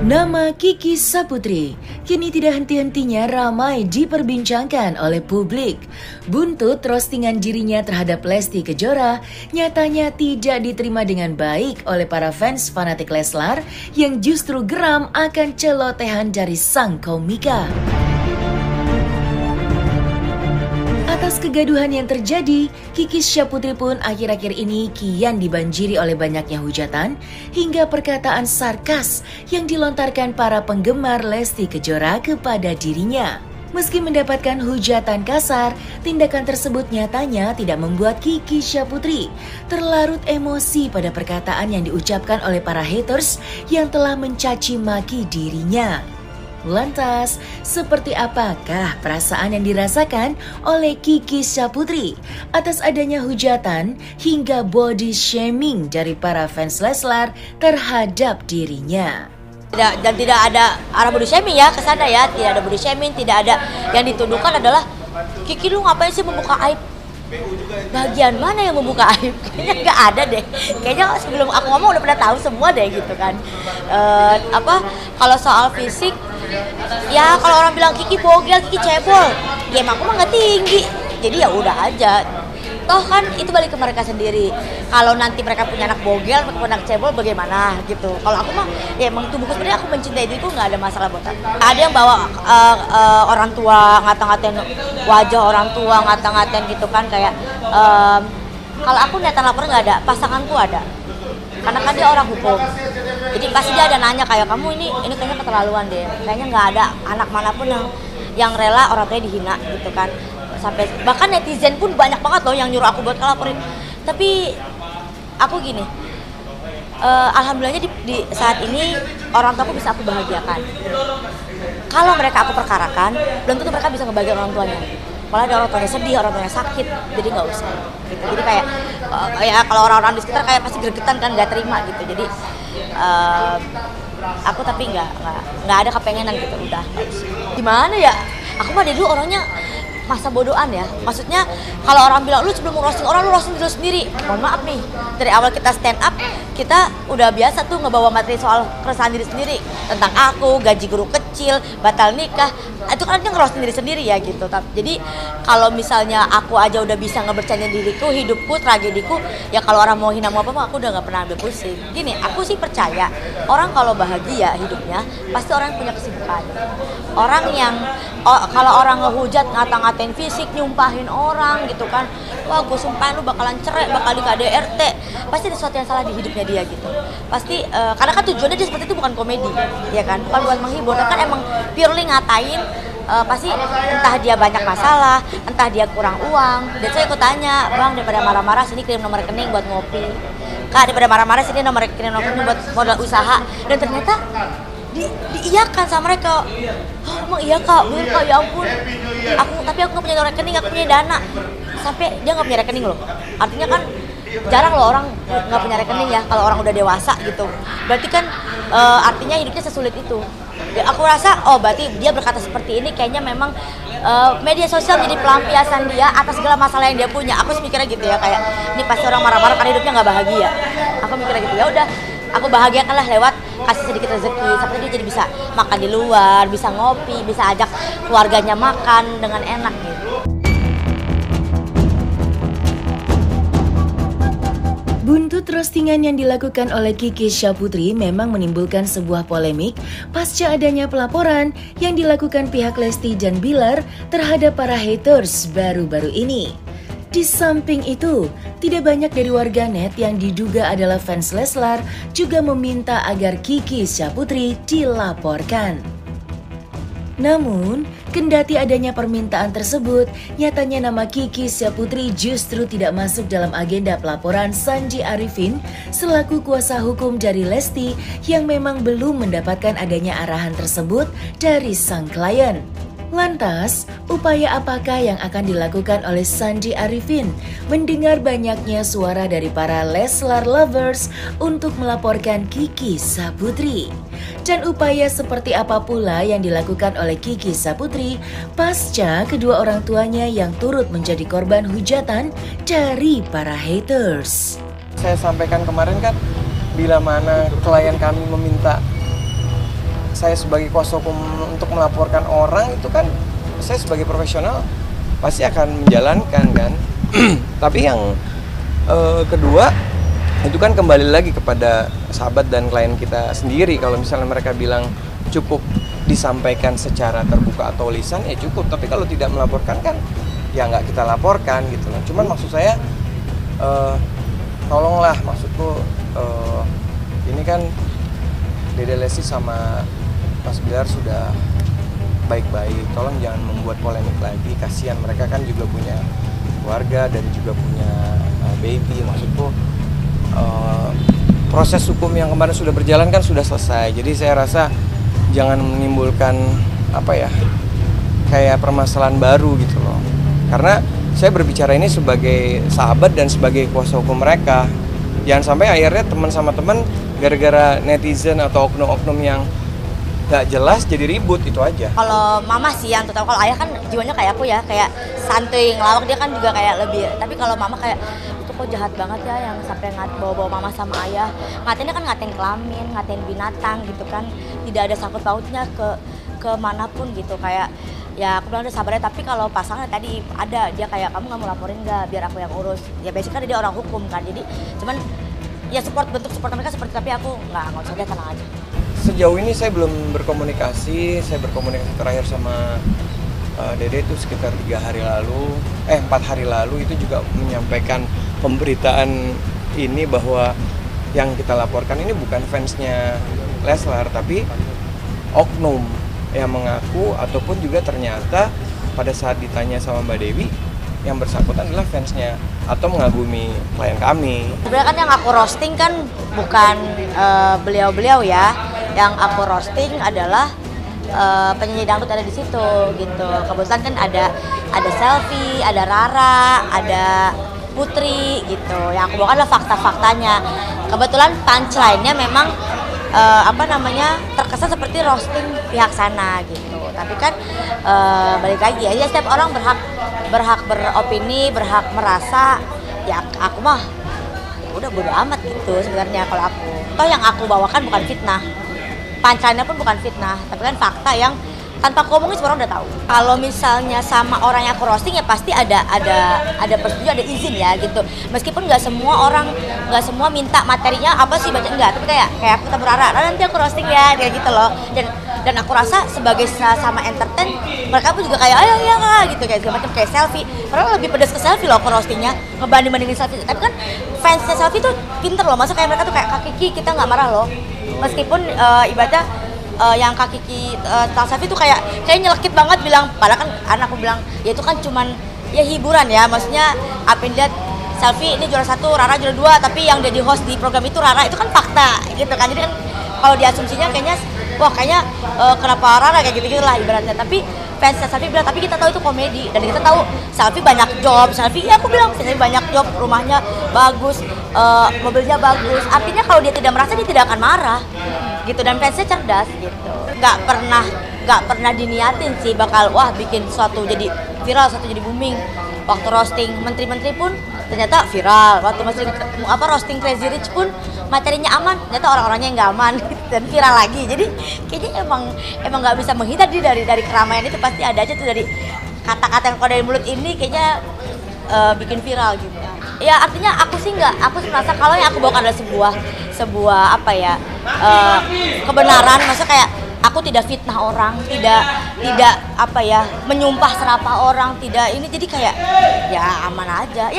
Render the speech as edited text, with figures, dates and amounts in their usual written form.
Nama Kiki Saputri kini tidak henti-hentinya ramai diperbincangkan oleh publik. Buntut roastingan dirinya terhadap Lesti Kejora nyatanya tidak diterima dengan baik oleh para fans fanatik Leslar yang justru geram akan celotehan dari sang komika. Atas kegaduhan yang terjadi, Kiki Saputri pun akhir-akhir ini kian dibanjiri oleh banyaknya hujatan hingga perkataan sarkas yang dilontarkan para penggemar Lesti Kejora kepada dirinya. Meski mendapatkan hujatan kasar, tindakan tersebut nyatanya tidak membuat Kiki Saputri terlarut emosi pada perkataan yang diucapkan oleh para haters yang telah mencaci maki dirinya. Lantas, seperti apakah perasaan yang dirasakan oleh Kiki Saputri atas adanya hujatan hingga body shaming dari para fans Leslar terhadap dirinya? Dan tidak ada arah body shaming ya ke sana ya, tidak ada body shaming, tidak ada. Yang dituduhkan adalah Kiki lu ngapain sih membuka aib? Bagian mana yang membuka aib? Kayaknya nggak ada deh. Kayaknya sebelum aku ngomong udah pada tahu semua deh gitu kan. Kalau soal fisik, ya kalau orang bilang Kiki bogel, Kiki cebol, ya emang aku mah nggak tinggi. Jadi ya udah aja. Toh kan itu balik ke mereka sendiri. Kalau nanti mereka punya anak bogel, mereka punya anak cebol, bagaimana gitu. Kalau aku mah, ya emang tubuhku sebenarnya aku mencintai diriku, nggak ada masalah buat aku. Ada yang bawa orang tua, ngata-ngatain wajah orang tua, ngata-ngatain gitu kan kayak. Kalau aku niatan lapor nggak ada, pasanganku ada. Karena kan dia orang hukum. Jadi pasti dia ada nanya kayak kamu ini kayaknya keterlaluan deh. Kayaknya nggak ada anak manapun yang rela orang tuanya dihina gitu kan. Sampai bahkan netizen pun banyak banget loh yang nyuruh aku buat ngelaporin. Tapi aku gini, alhamdulillahnya di saat ini orang tua aku bisa aku bahagiakan. Kalau mereka aku perkarakan, belum tentu mereka bisa ngebahagiain orang tuanya. Malah ada orang tuanya sedih, orang tuanya sakit, jadi nggak usah. Gitu. Jadi kayak ya kalau orang-orang di sekitar kayak pasti gregetan kan, nggak terima gitu. Jadi aku tapi nggak ada kepengenan gitu, udah nggak usah. Gimana ya? Aku mah dari dulu orangnya masa bodohan ya. Maksudnya kalau orang bilang lu sebelum roasting orang lu roasting dulu sendiri. Mohon maaf nih, dari awal kita stand up kita udah biasa tuh ngebawa materi soal keresahan diri sendiri tentang aku, gaji guru kecil, batal nikah. Itu kan dia ngerosting diri sendiri ya gitu. Jadi kalau misalnya aku aja udah bisa ngebercandain diriku, hidupku, tragediku, ya kalau orang mau hina mau apa aku udah nggak pernah ambil pusing. Gini, aku sih percaya orang kalau bahagia hidupnya pasti orang yang punya kesibukan. Orang yang kalau orang ngehujat, ngata-ngatain fisik, nyumpahin orang gitu kan, wah gue sumpahin lu bakalan cerai, bakal di KDRT, pasti ada sesuatu yang salah di hidupnya dia gitu. Pasti karena kan tujuannya dia seperti itu bukan komedi, ya kan, bukan buat menghibur, kan emang purely ngatain. Pasti entah dia banyak masalah, entah dia kurang uang. Dan saya ikut tanya, bang daripada marah-marah sini kirim nomor rekening buat ngopi, kak daripada marah-marah sini kirim nomor rekening buat modal usaha. Dan ternyata diiyakan sama mereka. Oh, emang iya kak, bener kak, ya ampun. Tapi aku nggak punya nomor rekening, aku punya dana. Sampai dia nggak punya rekening loh. Artinya kan jarang loh orang nggak punya rekening ya kalau orang udah dewasa gitu. Berarti kan artinya hidupnya sesulit itu. Aku rasa berarti dia berkata seperti ini kayaknya memang media sosial jadi pelampiasan dia atas segala masalah yang dia punya. Aku sih mikirnya gitu ya, kayak ini pasti orang marah-marah karena hidupnya nggak bahagia. Aku mikirnya gitu, ya udah aku bahagiakanlah lewat kasih sedikit rezeki sampai dia jadi bisa makan di luar, bisa ngopi, bisa ajak keluarganya makan dengan enak gitu. Buntut roastingan yang dilakukan oleh Kiki Saputri memang menimbulkan sebuah polemik pasca adanya pelaporan yang dilakukan pihak Lesti dan Bilar terhadap para haters baru-baru ini. Di samping itu, tidak banyak dari warganet yang diduga adalah fans Leslar juga meminta agar Kiki Saputri dilaporkan. Namun, kendati adanya permintaan tersebut, nyatanya nama Kiki Saputri justru tidak masuk dalam agenda pelaporan Sandi Arifin selaku kuasa hukum dari Lesti yang memang belum mendapatkan adanya arahan tersebut dari sang klien. Lantas, upaya apakah yang akan dilakukan oleh Sandi Arifin mendengar banyaknya suara dari para Leslar lovers untuk melaporkan Kiki Saputri? Dan upaya seperti apa pula yang dilakukan oleh Kiki Saputri pasca kedua orang tuanya yang turut menjadi korban hujatan dari para haters? Saya sampaikan kemarin kan, bila mana klien kami meminta saya sebagai kuasa hukum untuk melaporkan orang itu kan saya sebagai profesional pasti akan menjalankan kan. Tapi yang kedua itu kan kembali lagi kepada sahabat dan klien kita sendiri. Kalau misalnya mereka bilang cukup disampaikan secara terbuka atau lisan ya cukup, tapi kalau tidak melaporkan kan ya nggak kita laporkan gitu loh. Cuman maksud saya tolonglah, maksudku ini kan Dede Lesti sama Mas Bilar sudah baik-baik, tolong jangan membuat polemik lagi, kasihan mereka kan juga punya keluarga dan juga punya baby. Maksudku proses hukum yang kemarin sudah berjalan kan sudah selesai, jadi saya rasa jangan menimbulkan kayak permasalahan baru gitu loh, karena saya berbicara ini sebagai sahabat dan sebagai kuasa hukum mereka. Jangan sampai akhirnya teman sama teman gara-gara netizen atau oknum-oknum yang gak jelas jadi ribut, itu aja. Kalau mama sih yang terutama, kalau ayah kan jiwanya kayak aku ya, kayak santuy ngelawak, dia kan juga kayak lebih. Tapi kalau mama kayak itu kok jahat banget ya yang sampai bawa-bawa mama sama ayah. Ngatinnya kan ngatain kelamin, ngatain binatang gitu kan. Tidak ada sangkut pautnya ke manapun gitu, kayak ya aku bilang udah sabar ya, tapi kalau pasangan tadi ada dia kayak kamu nggak mau laporin nggak biar aku yang urus. Ya basically dia orang hukum kan, jadi cuman ya bentuk support mereka seperti, tapi aku nggak usah, dia tenang aja. Sejauh ini saya belum berkomunikasi, saya berkomunikasi terakhir sama Dede itu sekitar 4 hari lalu itu juga menyampaikan pemberitaan ini bahwa yang kita laporkan ini bukan fansnya Leslar tapi oknum yang mengaku, ataupun juga ternyata pada saat ditanya sama Mbak Dewi yang bersangkutan adalah fansnya atau mengagumi klien kami. Sebenarnya kan yang aku roasting kan bukan beliau-beliau ya, yang aku roasting adalah penyanyi dangdut ada di situ gitu. Kebetulan kan ada Selfie, ada Rara, ada Putri gitu. Yang aku bawa adalah fakta-faktanya. Kebetulan punchline-nya memang terkesan seperti roasting pihak sana gitu. Tapi kan balik lagi ya, setiap orang berhak beropini, berhak merasa. Ya aku mah udah bodo amat gitu sebenarnya kalau aku. Toh yang aku bawakan bukan fitnah. Punchline-nya pun bukan fitnah, tapi kan fakta yang tanpa aku ngomongin semua orang udah tahu. Kalau misalnya sama orang yang aku roasting ya pasti ada persetujuan, ada izin ya gitu. Meskipun nggak semua minta materinya apa sih baca, enggak, tapi kayak aku ketemu Rara nanti aku roasting ya kayak gitu loh. Dan aku rasa sebagai sama entertain mereka pun juga kayak ayo ya gitu, kayak segala macam, kayak Selfie. Padahal lebih pedas ke Selfie loh aku roastingnya, ngebanding-bandingin Selfie. Tapi kan fansnya Selfie tuh pinter loh, masa kayak mereka tuh kayak Kak Kiki, kita nggak marah loh. Meskipun ibadah yang Kak Kiki Selfie tuh kayak nyelekit banget bilang, padahal kan anakku bilang ya itu kan cuman ya hiburan ya, maksudnya apa yang lihat Selfie ini juara 1, Rara juara 2, tapi yang jadi host di program itu Rara, itu kan fakta gitu kan. Jadi kan kalau diasumsinya kayaknya kenapa Rara kayak gitu lah ibaratnya. Tapi fans Selfie bilang tapi kita tahu itu komedi, dan kita tahu Selfie banyak job. Selfie ya aku bilang Selfie banyak job, rumahnya bagus, mobilnya bagus. Artinya kalau dia tidak merasa, dia tidak akan marah gitu. Dan fansnya cerdas gitu, nggak pernah diniatin sih bakal bikin suatu jadi viral, suatu jadi booming. Waktu roasting menteri-menteri pun ternyata viral, waktu roasting Crazy Rich pun materinya aman, ternyata orang-orangnya yang nggak aman dan viral lagi. Jadi kayaknya emang nggak bisa menghindar dari keramaian itu, pasti ada aja tuh dari kata-kata yang keluar dari mulut ini kayaknya bikin viral gitu. Ya artinya aku sih merasa kalau yang aku bawakan adalah sebuah kebenaran, maksudnya kayak aku tidak fitnah orang, tidak menyumpah serapah orang, tidak ini, jadi kayak ya aman aja.